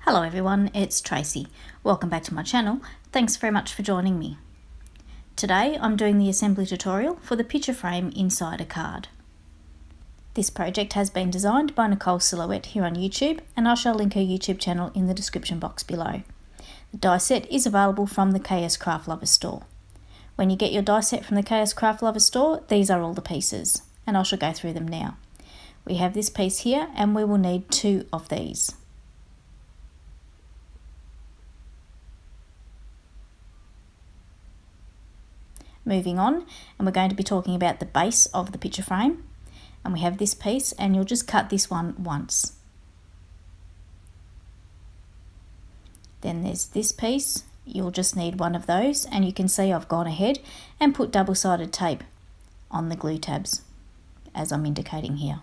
Hello everyone, it's Tracy. Welcome back to my channel. Thanks very much for joining me. Today I'm doing the assembly tutorial for the picture frame inside a card. This project has been designed by Nicole Silhouette here on YouTube, and I shall link her YouTube channel in the description box below. The die set is available from the KSCRAFT Lovers Store. When you get your die set from the KSCRAFT Lovers Store, these are all the pieces, and I shall go through them now. We have this piece here, and we will need 2 of these. Moving on, and we're going to be talking about the base of the picture frame, and we have this piece, and you'll just cut this one once. Then there's this piece, you'll just need one of those, and you can see I've gone ahead and put double-sided tape on the glue tabs as I'm indicating here.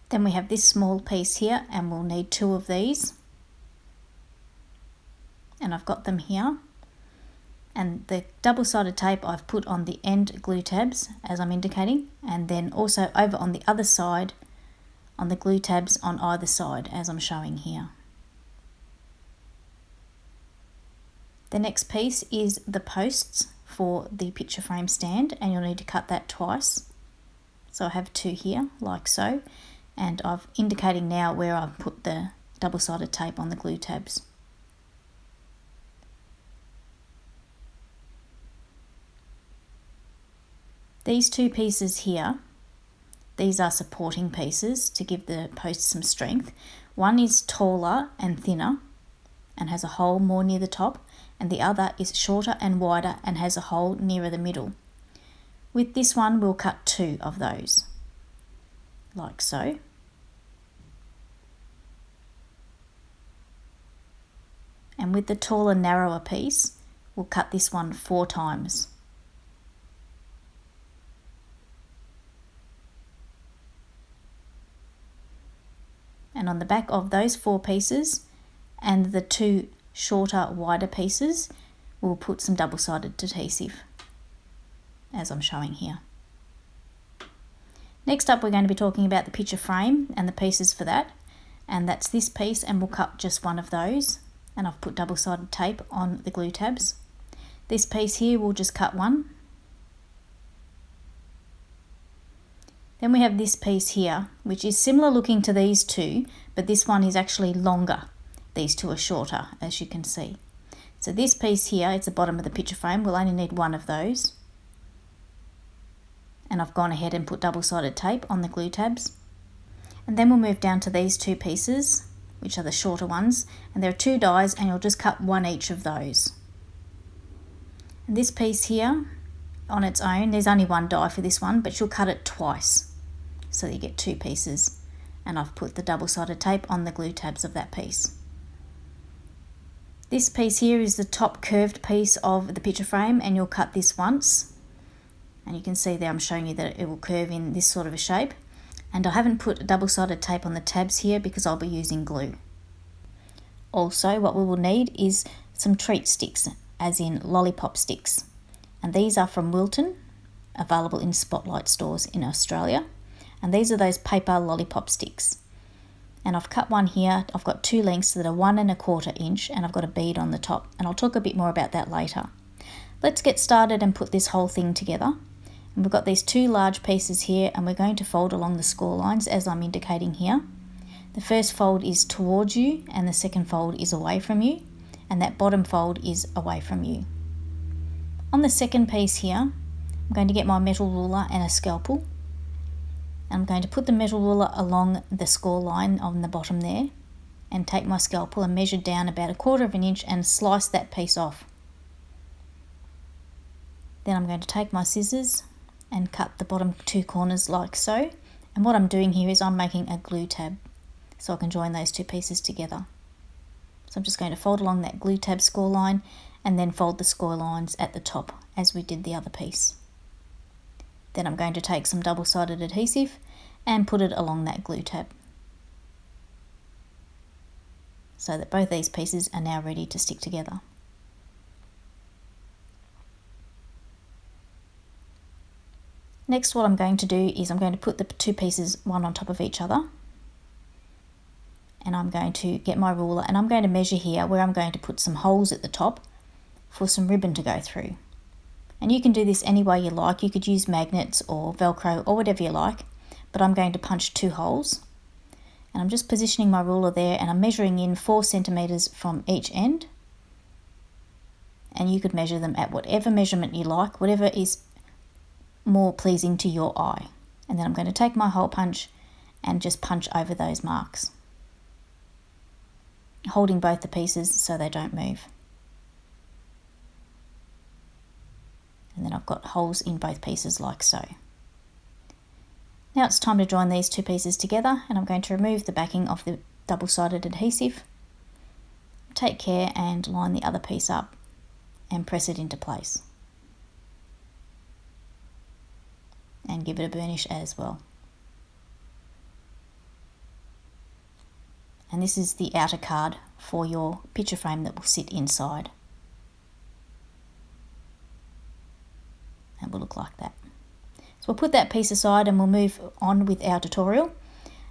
Then we have this small piece here, and we'll need 2 of these. And I've got them here, and the double-sided tape I've put on the end glue tabs as I'm indicating, and then also over on the other side on the glue tabs on either side as I'm showing here. The next piece is the posts for the picture frame stand, and you'll need to cut that twice. So I have 2 here like so, and I'm indicating now where I've put the double-sided tape on the glue tabs. These 2 pieces here, these are supporting pieces to give the post some strength. One is taller and thinner and has a hole more near the top, and the other is shorter and wider and has a hole nearer the middle. With this one we'll cut 2 of those, like so. And with the taller, narrower piece, we'll cut this one 4 times. And on the back of those 4 pieces and the 2 shorter, wider pieces, we'll put some double-sided adhesive as I'm showing here. Next up, we're going to be talking about the picture frame and the pieces for that, and that's this piece, and we'll cut just one of those, and I've put double-sided tape on the glue tabs. This piece here, we'll just cut one. Then we have this piece here, which is similar looking to these 2, but this one is actually longer. These 2 are shorter, as you can see. So this piece here, it's the bottom of the picture frame, we'll only need 1 of those. And I've gone ahead and put double-sided tape on the glue tabs. And then we'll move down to these 2 pieces, which are the shorter ones, and there are 2 dies, and you'll just cut 1 each of those. And this piece here, on its own, there's only 1 die for this one, but you'll cut it twice, so you get 2 pieces, and I've put the double-sided tape on the glue tabs of that piece. This piece here is the top curved piece of the picture frame, and you'll cut this once, and you can see there I'm showing you that it will curve in this sort of a shape, and I haven't put double-sided tape on the tabs here because I'll be using glue. Also, what we will need is some treat sticks, as in lollipop sticks, and these are from Wilton, available in Spotlight stores in Australia. And these are those paper lollipop sticks. And I've cut one here. I've got 2 lengths that are 1 1/4 inch, and I've got a bead on the top, and I'll talk a bit more about that later. Let's get started and put this whole thing together. And we've got these 2 large pieces here, and we're going to fold along the score lines as I'm indicating here. The first fold is towards you, and the second fold is away from you, and that bottom fold is away from you. On the second piece here, I'm going to get my metal ruler and a scalpel. I'm going to put the metal ruler along the score line on the bottom there, and take my scalpel and measure down about 1/4 inch and slice that piece off. Then I'm going to take my scissors and cut the bottom 2 corners like so, and what I'm doing here is I'm making a glue tab so I can join those 2 pieces together. So I'm just going to fold along that glue tab score line and then fold the score lines at the top as we did the other piece. Then I'm going to take some double-sided adhesive and put it along that glue tab, so that both these pieces are now ready to stick together. Next, what I'm going to do is I'm going to put the two pieces one on top of each other, and I'm going to get my ruler and I'm going to measure here where I'm going to put some holes at the top for some ribbon to go through. And you can do this any way you like. You could use magnets or Velcro or whatever you like, but I'm going to punch 2 holes. And I'm just positioning my ruler there, and I'm measuring in 4 centimeters from each end. And you could measure them at whatever measurement you like, whatever is more pleasing to your eye. And then I'm going to take my hole punch and just punch over those marks, holding both the pieces so they don't move. And then I've got holes in both pieces like so. Now it's time to join these two pieces together, and I'm going to remove the backing of the double-sided adhesive. Take care and line the other piece up and press it into place. And give it a burnish as well. And this is the outer card for your picture frame that will sit inside. And will look like that. So we'll put that piece aside and we'll move on with our tutorial.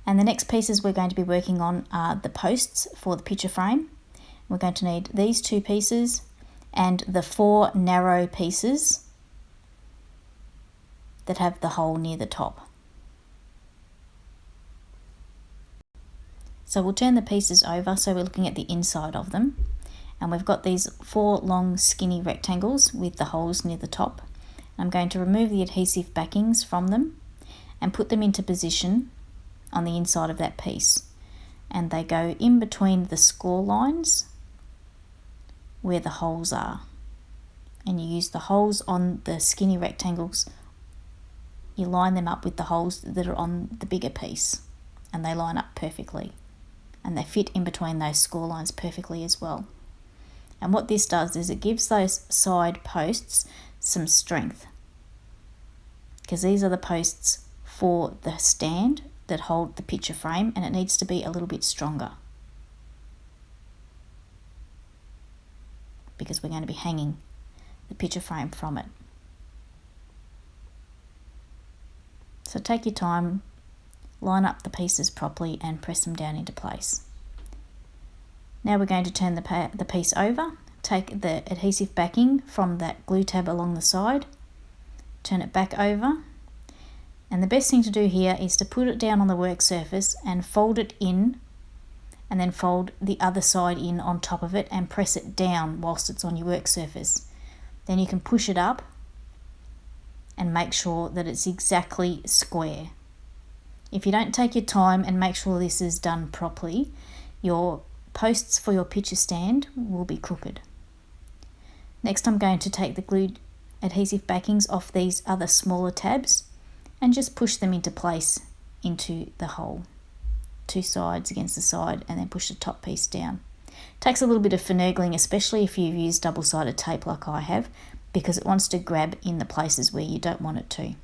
And the next pieces we're going to be working on are the posts for the picture frame. We're going to need these 2 pieces and the 4 narrow pieces that have the hole near the top. So we'll turn the pieces over so we're looking at the inside of them. And we've got these 4 long skinny rectangles with the holes near the top. I'm going to remove the adhesive backings from them and put them into position on the inside of that piece. And they go in between the score lines where the holes are. And you use the holes on the skinny rectangles. You line them up with the holes that are on the bigger piece, and they line up perfectly. And they fit in between those score lines perfectly as well. And what this does is it gives those side posts some strength, because these are the posts for the stand that hold the picture frame, and it needs to be a little bit stronger because we're going to be hanging the picture frame from it. So take your time, line up the pieces properly and press them down into place. Now we're going to turn the piece over. Take the adhesive backing from that glue tab along the side, turn it back over, and the best thing to do here is to put it down on the work surface and fold it in, and then fold the other side in on top of it and press it down whilst it's on your work surface. Then you can push it up and make sure that it's exactly square. If you don't take your time and make sure this is done properly, your posts for your picture stand will be crooked. Next, I'm going to take the glued adhesive backings off these other smaller tabs and just push them into place into the hole. 2 sides against the side, and then push the top piece down. Takes a little bit of finagling, especially if you've used double-sided tape like I have, because it wants to grab in the places where you don't want it to.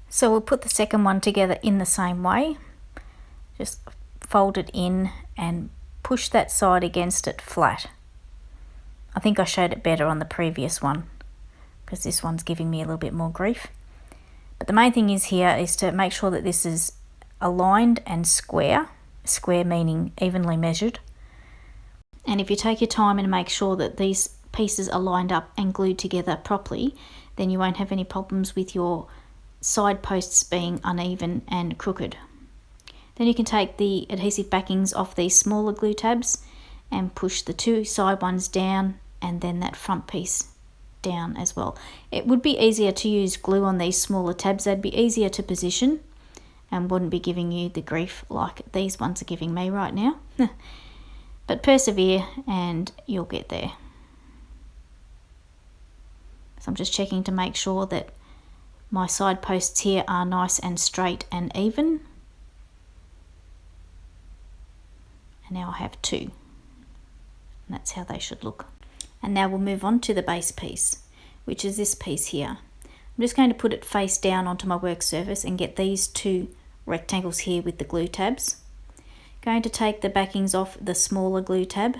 So we'll put the second one together in the same way. Just fold it in and push that side against it flat. I think I showed it better on the previous one because this one's giving me a little bit more grief. But the main thing is here is to make sure that this is aligned and square. Square meaning evenly measured. And if you take your time and make sure that these pieces are lined up and glued together properly, then you won't have any problems with your side posts being uneven and crooked. Then you can take the adhesive backings off these smaller glue tabs and push the 2 side ones down, and then that front piece down as well. It would be easier to use glue on these smaller tabs. They'd be easier to position and wouldn't be giving you the grief like these ones are giving me right now. But persevere and you'll get there. So I'm just checking to make sure that my side posts here are nice and straight and even. And now I have 2. And that's how they should look. And now we'll move on to the base piece, which is this piece here. I'm just going to put it face down onto my work surface and get these 2 rectangles here with the glue tabs. Going to take the backings off the smaller glue tab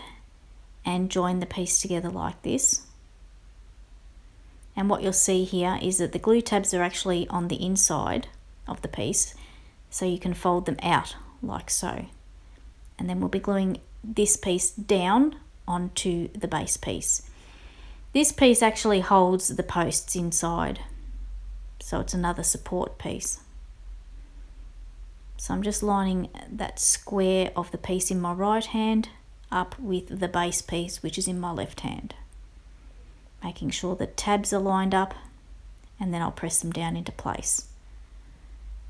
and join the piece together like this. And what you'll see here is that the glue tabs are actually on the inside of the piece, so you can fold them out like so. And then we'll be gluing this piece down onto the base piece. This piece actually holds the posts inside, so it's another support piece. So I'm just lining that square of the piece in my right hand up with the base piece, which is in my left hand, making sure the tabs are lined up, and then I'll press them down into place.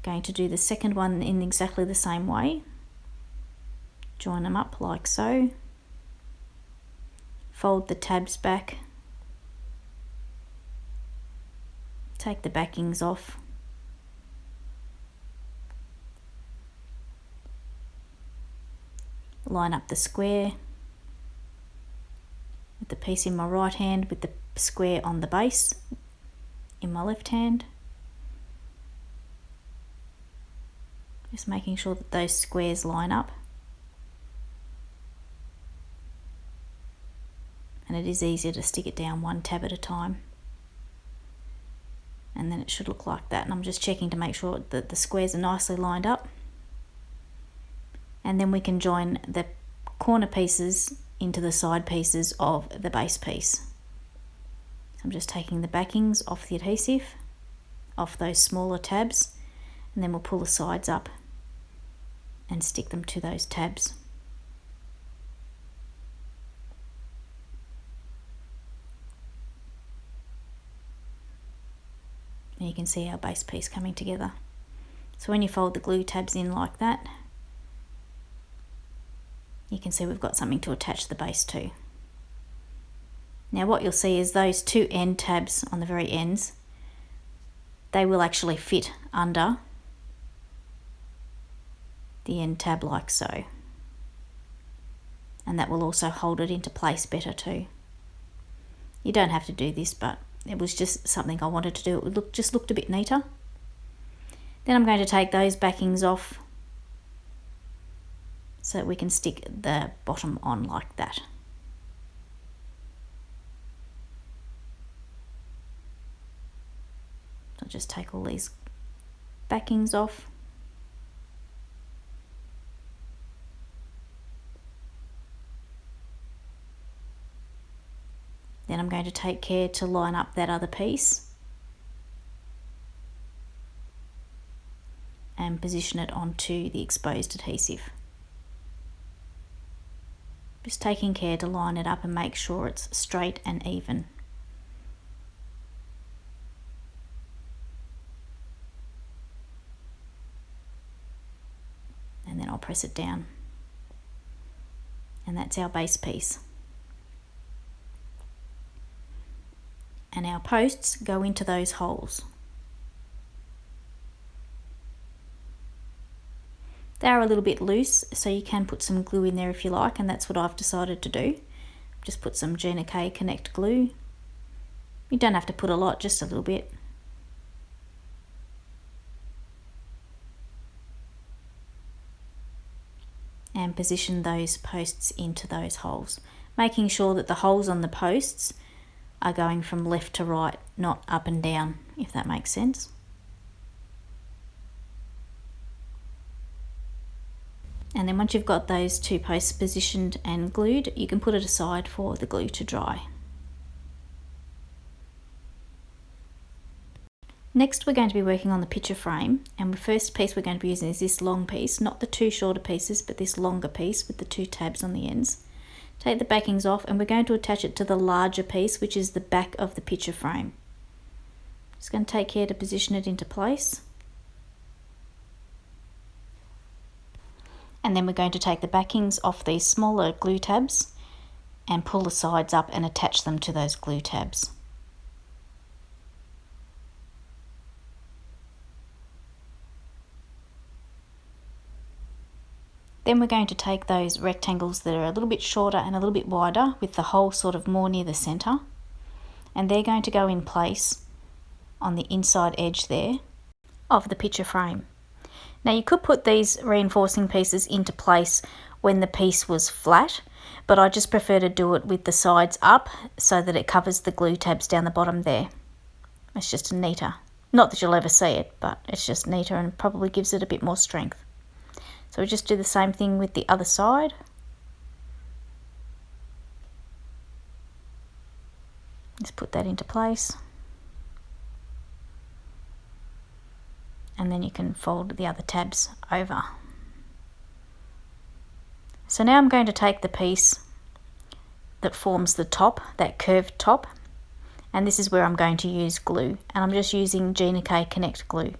Going to do the second one in exactly the same way. Join them up like so, fold the tabs back, take the backings off, line up the square with the piece in my right hand with the square on the base in my left hand. Just making sure that those squares line up. And it is easier to stick it down one tab at a time. And then it should look like that. And I'm just checking to make sure that the squares are nicely lined up. And then we can join the corner pieces into the side pieces of the base piece. So I'm just taking the backings off the adhesive, off those smaller tabs, and then we'll pull the sides up and stick them to those tabs. And you can see our base piece coming together. So when you fold the glue tabs in like that, you can see we've got something to attach the base to. Now what you'll see is those two end tabs on the very ends, they will actually fit under the end tab like so. And that will also hold it into place better too. You don't have to do this, but it was just something I wanted to do. It would just looked a bit neater. Then I'm going to take those backings off so that we can stick the bottom on like that. I'll just take all these backings off. Then I'm going to take care to line up that other piece and position it onto the exposed adhesive. Just taking care to line it up and make sure it's straight and even. And then I'll press it down. And that's our base piece. And our posts go into those holes. They're a little bit loose, so you can put some glue in there if you like, and that's what I've decided to do. Just put some Gina K Connect glue. You don't have to put a lot, just a little bit. And position those posts into those holes, making sure that the holes on the posts are going from left to right, not up and down, if that makes sense. And then once you've got those two posts positioned and glued, you can put it aside for the glue to dry. Next we're going to be working on the picture frame, and the first piece we're going to be using is this long piece, not the two shorter pieces, but this longer piece with the two tabs on the ends. Take the backings off, and we're going to attach it to the larger piece, which is the back of the picture frame. Just going to take care to position it into place. And then we're going to take the backings off these smaller glue tabs and pull the sides up and attach them to those glue tabs. Then we're going to take those rectangles that are a little bit shorter and a little bit wider with the hole sort of more near the center, and they're going to go in place on the inside edge there of the picture frame. Now you could put these reinforcing pieces into place when the piece was flat, but I just prefer to do it with the sides up so that it covers the glue tabs down the bottom there. It's just neater. Not that you'll ever see it, but it's just neater and probably gives it a bit more strength. So we just do the same thing with the other side. Just put that into place. And then you can fold the other tabs over. So now I'm going to take the piece that forms the top, that curved top, and this is where I'm going to use glue, and I'm just using Gina K Connect glue.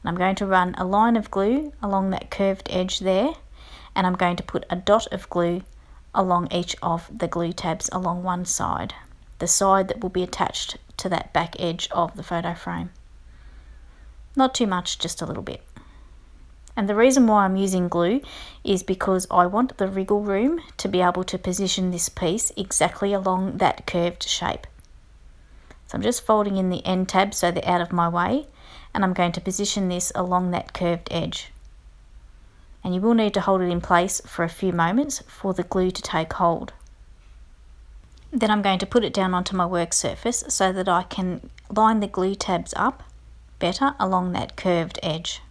And I'm going to run a line of glue along that curved edge there, and I'm going to put a dot of glue along each of the glue tabs along one side, the side that will be attached to that back edge of the photo frame. Not too much, just a little bit. And the reason why I'm using glue is because I want the wriggle room to be able to position this piece exactly along that curved shape. So I'm just folding in the end tabs so they're out of my way, and I'm going to position this along that curved edge. And you will need to hold it in place for a few moments for the glue to take hold. Then I'm going to put it down onto my work surface so that I can line the glue tabs up better along that curved edge.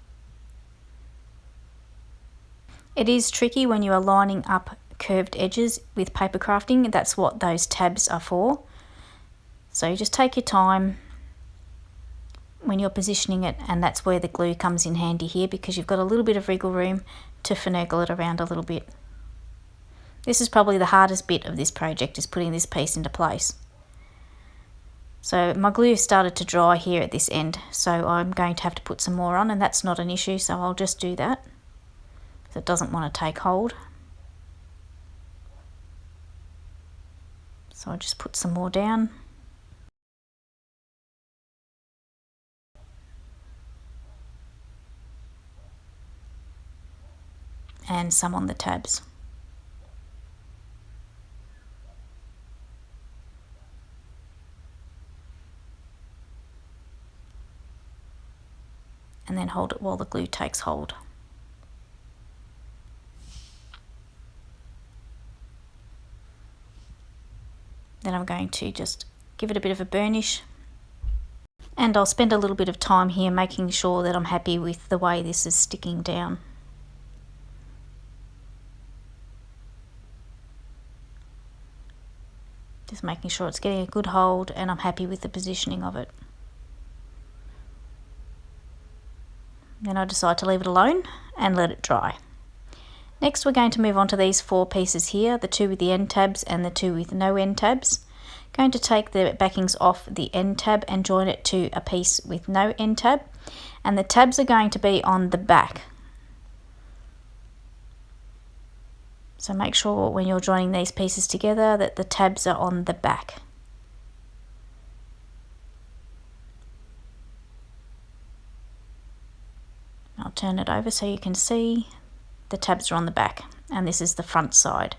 It is tricky when you are lining up curved edges with paper crafting. That's what those tabs are for. So you just take your time when you're positioning it, and that's where the glue comes in handy here, because you've got a little bit of wriggle room to finagle it around a little bit. This is probably the hardest bit of this project, is putting this piece into place. So my glue started to dry here at this end, so I'm going to have to put some more on, and that's not an issue, so I'll just do that. So it doesn't want to take hold. So I'll just put some more down. And some on the tabs. And then hold it while the glue takes hold. Then I'm going to just give it a bit of a burnish, and I'll spend a little bit of time here making sure that I'm happy with the way this is sticking down. Just making sure it's getting a good hold and I'm happy with the positioning of it. Then I decide to leave it alone and let it dry. Next we're going to move on to these 4 pieces here, the 2 with the end tabs and the 2 with no end tabs. Going to take the backings off the end tab and join it to a piece with no end tab, and the tabs are going to be on the back. So make sure when you're joining these pieces together that the tabs are on the back. I'll turn it over so you can see the tabs are on the back, and this is the front side.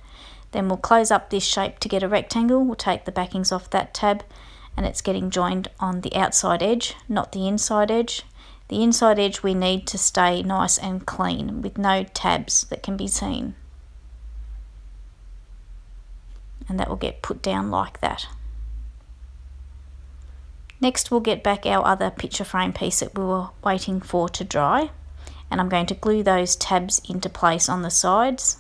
Then we'll close up this shape to get a rectangle. We'll take the backings off that tab, and it's getting joined on the outside edge, not the inside edge. The inside edge we need to stay nice and clean with no tabs that can be seen. And that will get put down like that. Next we'll get back our other picture frame piece that we were waiting for to dry, and I'm going to glue those tabs into place on the sides.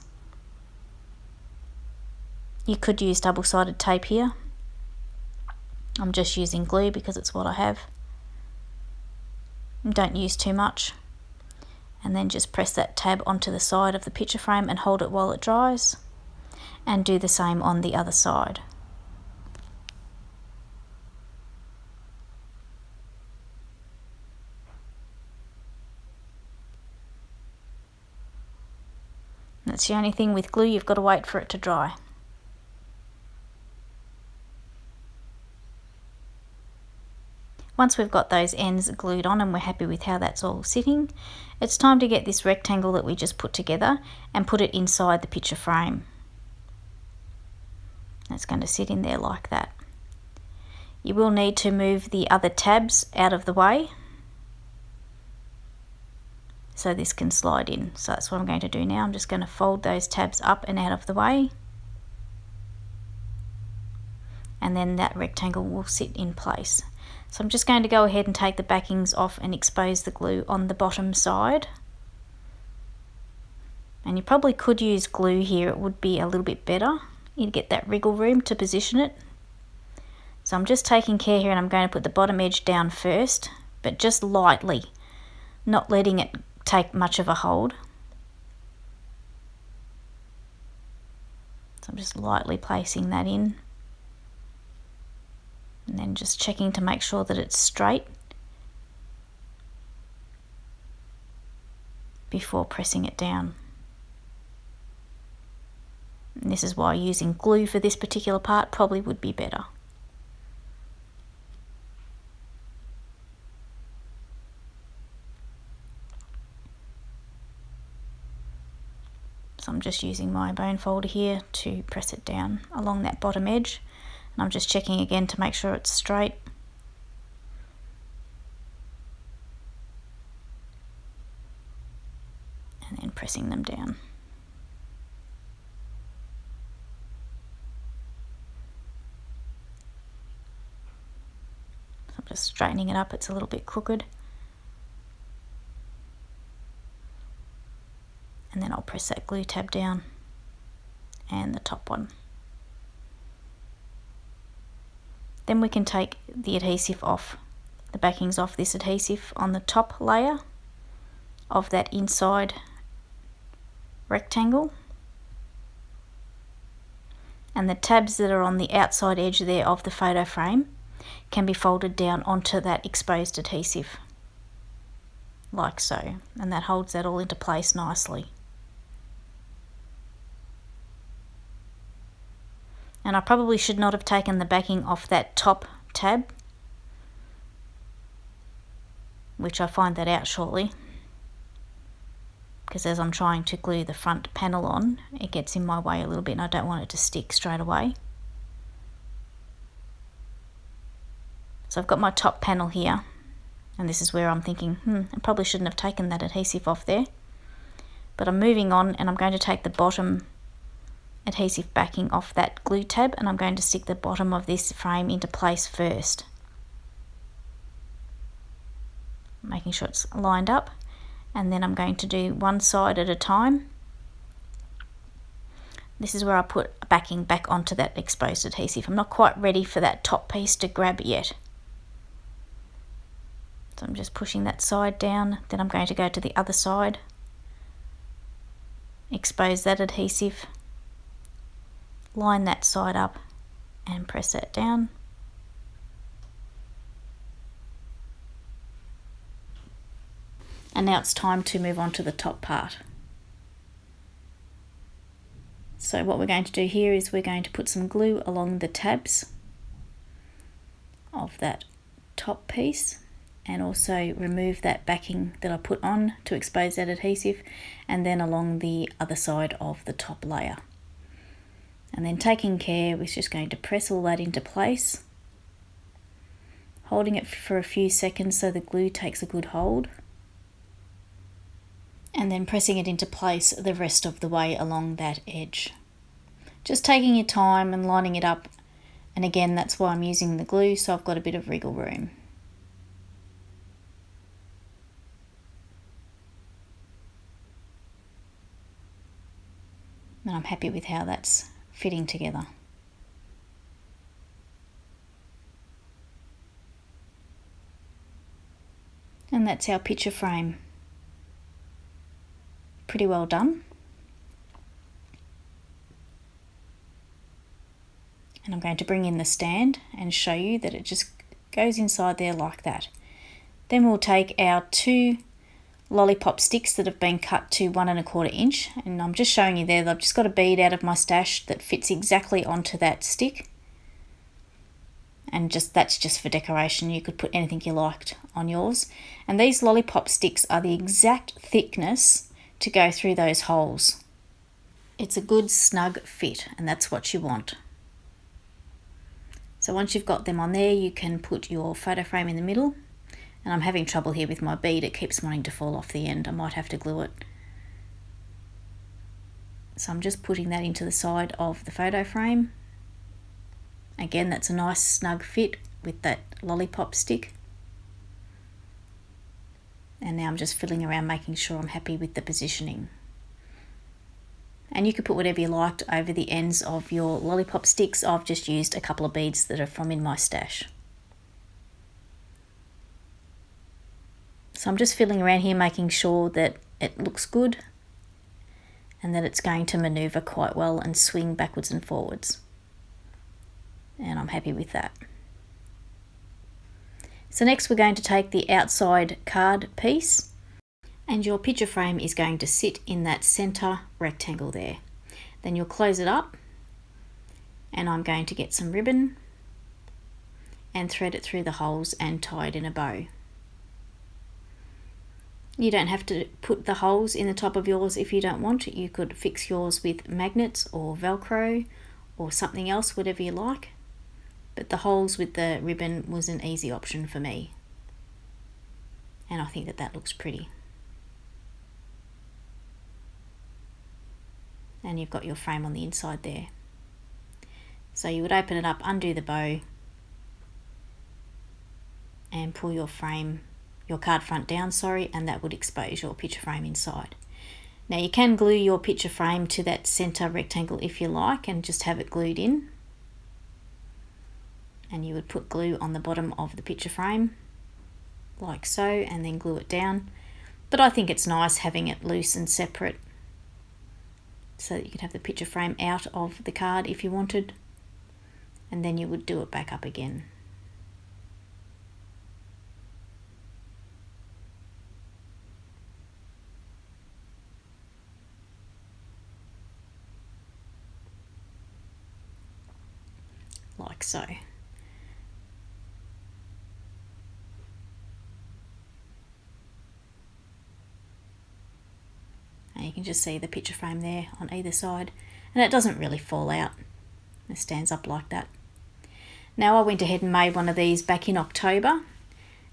You could use double-sided tape here. I'm just using glue because it's what I have. Don't use too much. And then just press that tab onto the side of the picture frame and hold it while it dries. And do the same on the other side. That's the only thing with glue, you've got to wait for it to dry. Once we've got those ends glued on and we're happy with how that's all sitting, it's time to get this rectangle that we just put together and put it inside the picture frame. It's going to sit in there like that. You will need to move the other tabs out of the way so this can slide in. So that's what I'm going to do now. I'm just going to fold those tabs up and out of the way, and then that rectangle will sit in place. So I'm just going to go ahead and take the backings off and expose the glue on the bottom side. And you probably could use glue here, it would be a little bit better. You'd get that wriggle room to position it. So I'm just taking care here, and I'm going to put the bottom edge down first, but just lightly, not letting it take much of a hold. So I'm just lightly placing that in, and then just checking to make sure that it's straight before pressing it down. And this is why using glue for this particular part probably would be better. So I'm just using my bone folder here to press it down along that bottom edge, and I'm just checking again to make sure it's straight. And then pressing them down. So I'm just straightening it up, it's a little bit crooked. And then I'll press that glue tab down and the top one. Then we can take the adhesive off, the backings off this adhesive on the top layer of that inside rectangle. And the tabs that are on the outside edge there of the photo frame can be folded down onto that exposed adhesive, like so, and that holds that all into place nicely. And I probably should not have taken the backing off that top tab, which I'll find that out shortly, because as I'm trying to glue the front panel on, it gets in my way a little bit and I don't want it to stick straight away. So I've got my top panel here, and this is where I'm thinking, I probably shouldn't have taken that adhesive off there. But I'm moving on, and I'm going to take the bottom adhesive backing off that glue tab, and I'm going to stick the bottom of this frame into place first, making sure it's lined up, and then I'm going to do one side at a time. This is where I put a backing back onto that exposed adhesive. I'm not quite ready for that top piece to grab yet, so I'm just pushing that side down. Then I'm going to go to the other side, expose that adhesive, line that side up and press it down. And now it's time to move on to the top part. So what we're going to do here is we're going to put some glue along the tabs of that top piece, and also remove that backing that I put on to expose that adhesive, and then along the other side of the top layer. And then taking care, we're just going to press all that into place, holding it for a few seconds so the glue takes a good hold, and then pressing it into place the rest of the way along that edge. Just taking your time and lining it up, and again that's why I'm using the glue, so I've got a bit of wriggle room. And I'm happy with how that's fitting together. And that's our picture frame. Pretty well done. And I'm going to bring in the stand and show you that it just goes inside there like that. Then we'll take our 2 lollipop sticks that have been cut to 1 1/4 inch, and I'm just showing you there that I've just got a bead out of my stash that fits exactly onto that stick, and that's just for decoration. You could put anything you liked on yours, and these lollipop sticks are the exact thickness to go through those holes. It's a good snug fit, and that's what you want. So once you've got them on there, you can put your photo frame in the middle. And I'm having trouble here with my bead, it keeps wanting to fall off the end. I might have to glue it. So I'm just putting that into the side of the photo frame. Again, that's a nice snug fit with that lollipop stick. And now I'm just fiddling around making sure I'm happy with the positioning. And you could put whatever you liked over the ends of your lollipop sticks. I've just used a couple of beads that are from in my stash. So I'm just fiddling around here making sure that it looks good and that it's going to manoeuvre quite well and swing backwards and forwards. And I'm happy with that. So next we're going to take the outside card piece, and your picture frame is going to sit in that center rectangle there. Then you'll close it up, and I'm going to get some ribbon and thread it through the holes and tie it in a bow. You don't have to put the holes in the top of yours if you don't want. You could fix yours with magnets or Velcro or something else, whatever you like. But the holes with the ribbon was an easy option for me. And I think that that looks pretty. And you've got your frame on the inside there. So you would open it up, undo the bow, and pull your card front down, and that would expose your picture frame inside. Now you can glue your picture frame to that center rectangle if you like and just have it glued in. And you would put glue on the bottom of the picture frame like so, and then glue it down. But I think it's nice having it loose and separate so that you could have the picture frame out of the card if you wanted, and then you would do it back up again. Like so. And you can just see the picture frame there on either side, and it doesn't really fall out. It stands up like that. Now I went ahead and made one of these back in October,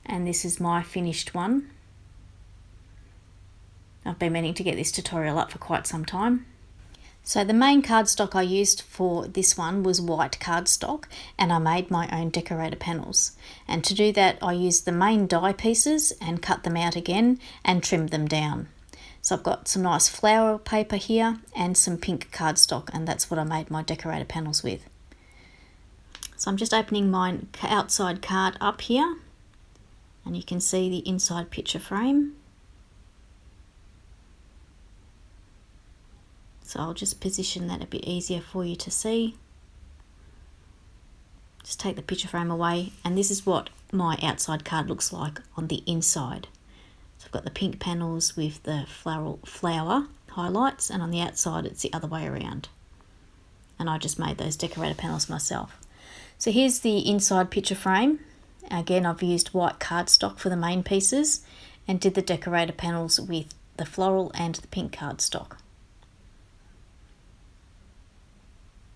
and this is my finished one. I've been meaning to get this tutorial up for quite some time. So the main cardstock I used for this one was white cardstock, and I made my own decorator panels. And to do that I used the main die pieces and cut them out again and trimmed them down. So I've got some nice flower paper here and some pink cardstock, and that's what I made my decorator panels with. So I'm just opening my outside card up here, and you can see the inside picture frame. So I'll just position that a bit easier for you to see. Just take the picture frame away, and this is what my outside card looks like on the inside. So I've got the pink panels with the flower highlights, and on the outside it's the other way around. And I just made those decorator panels myself. So here's the inside picture frame. Again, I've used white cardstock for the main pieces and did the decorator panels with the floral and the pink cardstock.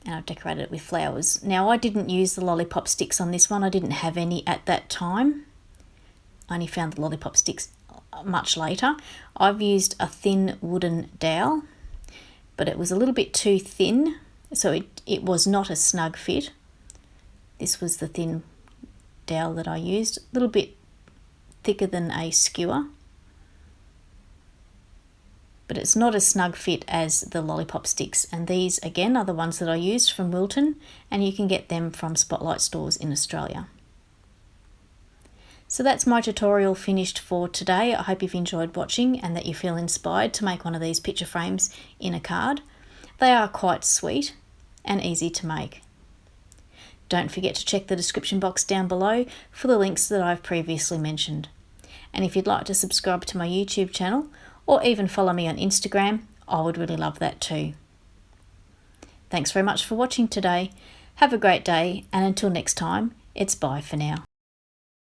And I've decorated it with flowers. Now I didn't use the lollipop sticks on this one. I didn't have any at that time. I only found the lollipop sticks much later. I've used a thin wooden dowel, but it was a little bit too thin, so it was not a snug fit. This was the thin dowel that I used, a little bit thicker than a skewer, but it's not a snug fit as the lollipop sticks. And these again are the ones that I used from Wilton, and you can get them from Spotlight stores in Australia. So that's my tutorial finished for today. I hope you've enjoyed watching and that you feel inspired to make one of these picture frames in a card. They are quite sweet and easy to make. Don't forget to check the description box down below for the links that I've previously mentioned. And if you'd like to subscribe to my YouTube channel or even follow me on Instagram, I would really love that too. Thanks very much for watching today. Have a great day, and until next time, it's bye for now.